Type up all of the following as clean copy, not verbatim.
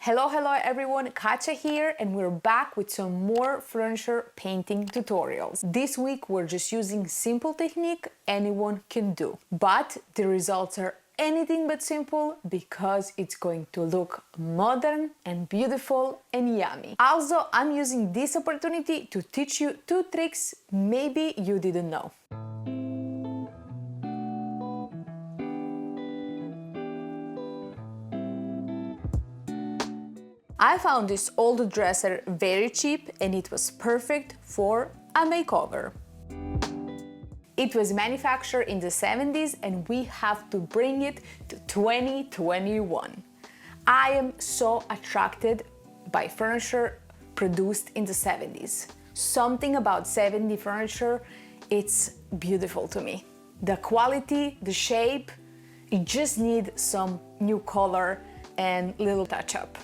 Hello everyone, Kacha here, and we're back with some more furniture painting tutorials. This week we're just using simple technique anyone can do, but the results are anything but simple because it's going to look modern and beautiful and yummy. Also, I'm using this opportunity to teach you 2 tricks maybe you didn't know. I found this old dresser very cheap and it was perfect for a makeover. It was manufactured in the 70s and we have to bring it to 2021. I am so attracted by furniture produced in the 70s. Something about 70s furniture, it's beautiful to me. The quality, the shape, it just needs some new color and little touch up.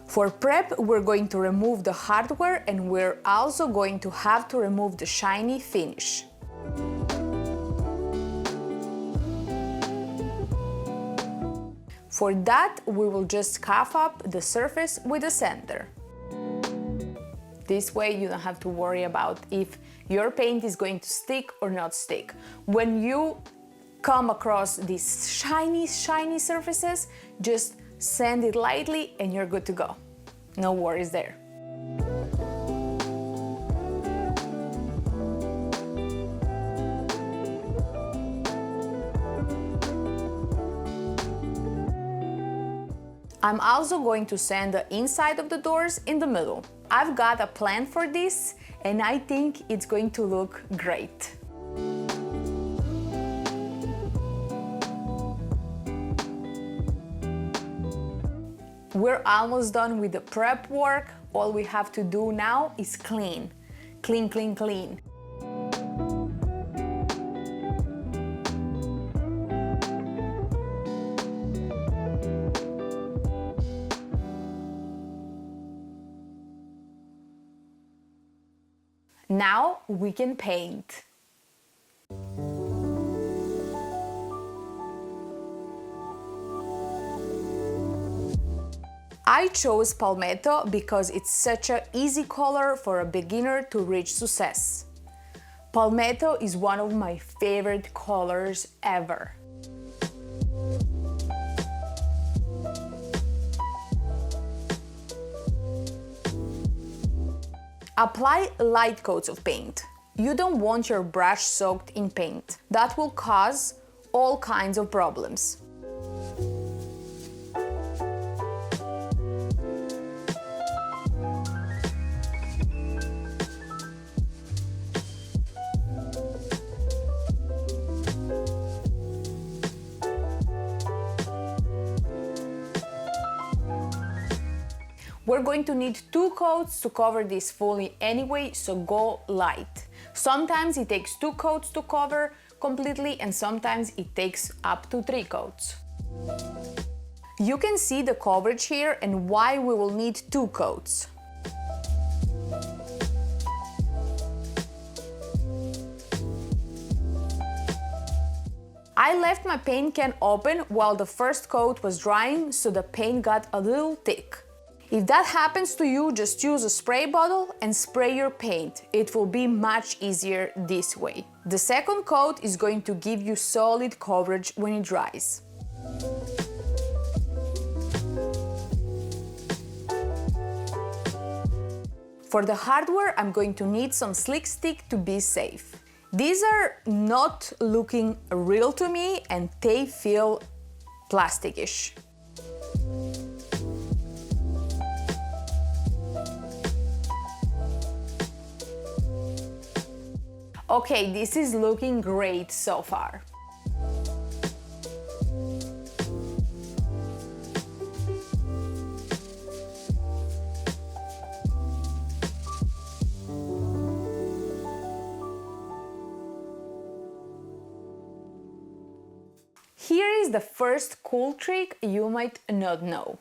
For prep, we're going to remove the hardware and we're also going to have to remove the shiny finish. For that, we will just scuff up the surface with a sander. This way you don't have to worry about if your paint is going to stick or not stick. When you come across these shiny surfaces, just sand it lightly and you're good to go. No worries there. I'm also going to sand the inside of the doors in the middle. I've got a plan for this and I think it's going to look great. We're almost done with the prep work. All we have to do now is clean. Clean, clean, clean. Now we can paint. I chose Palmetto because it's such an easy color for a beginner to reach success. Palmetto is one of my favorite colors ever. Apply light coats of paint. You don't want your brush soaked in paint. That will cause all kinds of problems. We're going to need 2 coats to cover this fully anyway, so go light. Sometimes it takes 2 coats to cover completely and sometimes it takes up to 3 coats. You can see the coverage here and why we will need 2 coats. I left my paint can open while the first coat was drying, so the paint got a little thick. If that happens to you, just use a spray bottle and spray your paint. It will be much easier this way. The second coat is going to give you solid coverage when it dries. For the hardware, I'm going to need some slick stick to be safe. These are not looking real to me and they feel plastikish. Okay, this is looking great so far. Here is the first cool trick you might not know.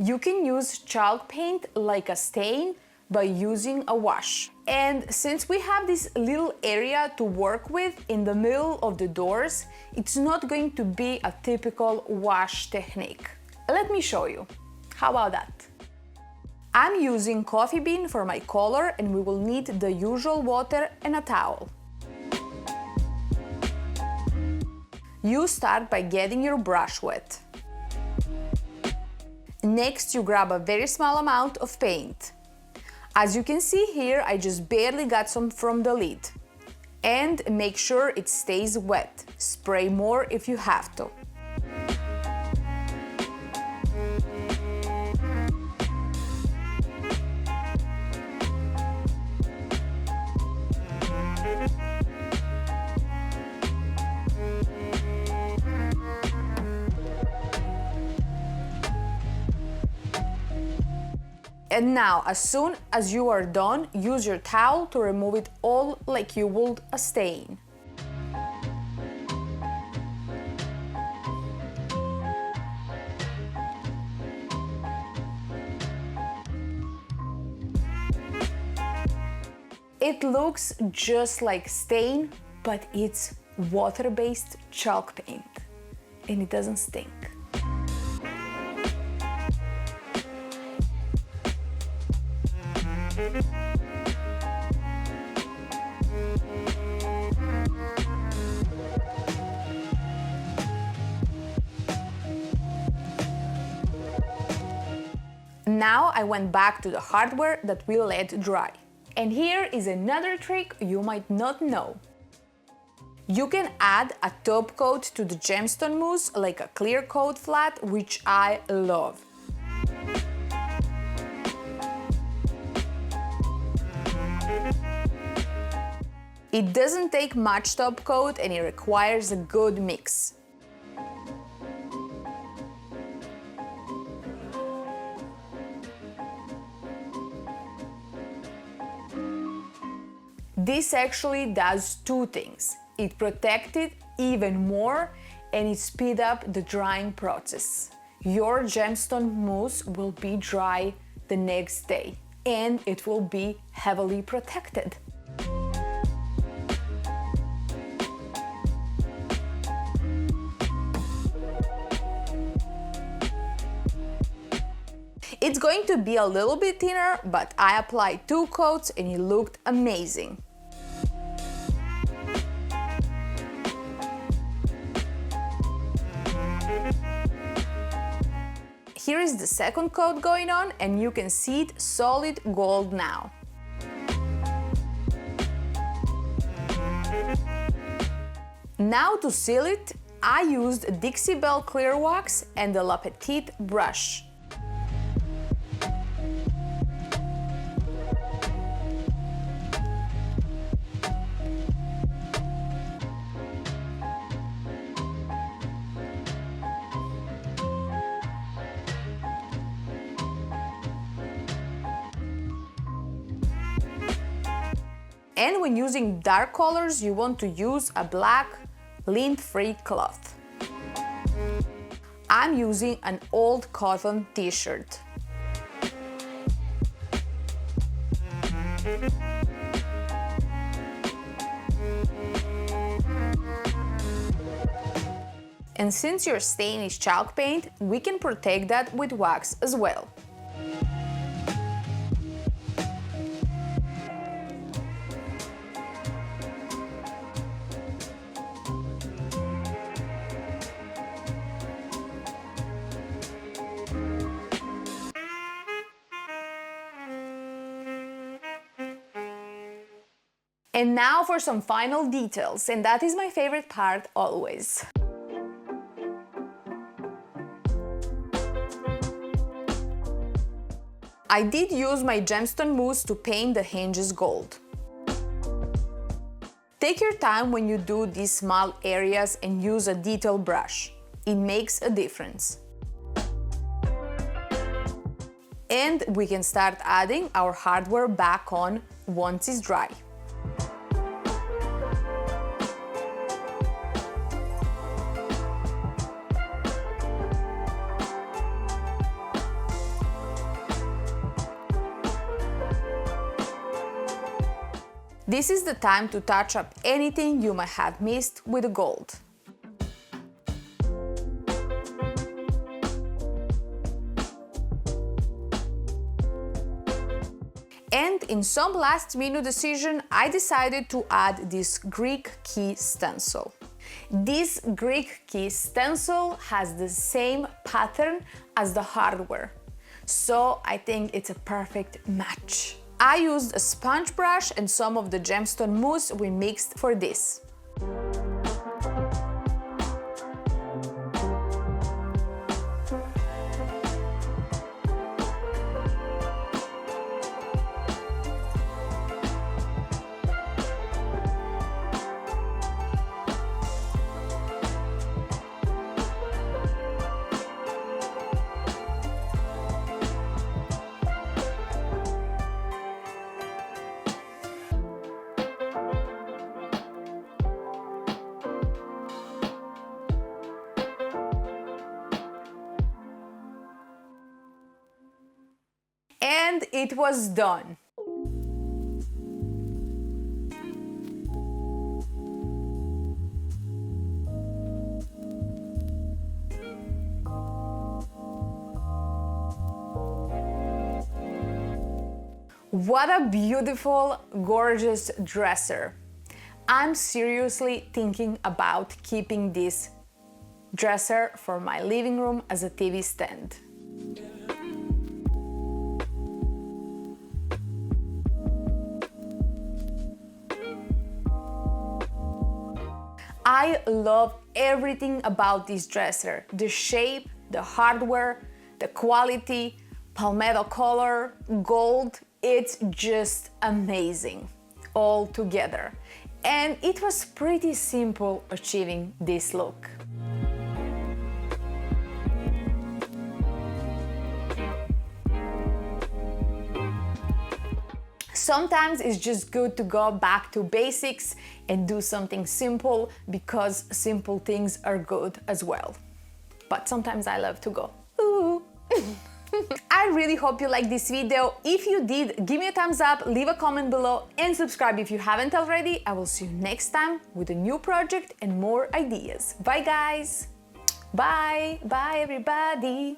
You can use chalk paint like a stain by using a wash. And since we have this little area to work with in the middle of the doors, it's not going to be a typical wash technique. Let me show you. How about that? I'm using coffee bean for my color, and we will need the usual water and a towel. You start by getting your brush wet. Next, you grab a very small amount of paint. As you can see here, I just barely got some from the lid. And make sure it stays wet. Spray more if you have to. And now, as soon as you are done, use your towel to remove it all like you would a stain. It looks just like stain, but it's water-based chalk paint, and it doesn't stink. Now I went back to the hardware that we let dry. And here is another trick you might not know. You can add a top coat to the gemstone mousse, like a clear coat flat, which I love. It doesn't take much top coat and it requires a good mix. This actually does two things. It protects it even more and it speeds up the drying process. Your gemstone mousse will be dry the next day and it will be heavily protected. It's going to be a little bit thinner, but I applied 2 coats and it looked amazing. Here is the second coat going on and you can see it solid gold now. Now to seal it, I used a Dixie Belle clear wax and the La Petite brush. And when using dark colors, you want to use a black, lint-free cloth. I'm using an old cotton t-shirt. And since your stain is chalk paint, we can protect that with wax as well. And now for some final details, and that is my favorite part always. I did use my gemstone mousse to paint the hinges gold. Take your time when you do these small areas and use a detail brush. It makes a difference. And we can start adding our hardware back on once it's dry. This is the time to touch up anything you might have missed with the gold. And in some last-minute decision, I decided to add this Greek key stencil. This Greek key stencil has the same pattern as the hardware, so I think it's a perfect match. I used a sponge brush and some of the Gemstone mousse we mixed for this. And it was done. What a beautiful, gorgeous dresser. I'm seriously thinking about keeping this dresser for my living room as a TV stand. I love everything about this dresser. The shape, the hardware, the quality, palmetto color, gold, it's just amazing all together. And it was pretty simple achieving this look. Sometimes it's just good to go back to basics and do something simple, because simple things are good as well. But sometimes I love to go, ooh. I really hope you liked this video. If you did, give me a thumbs up, leave a comment below, and subscribe if you haven't already. I will see you next time with a new project and more ideas. Bye guys. Bye. Bye everybody.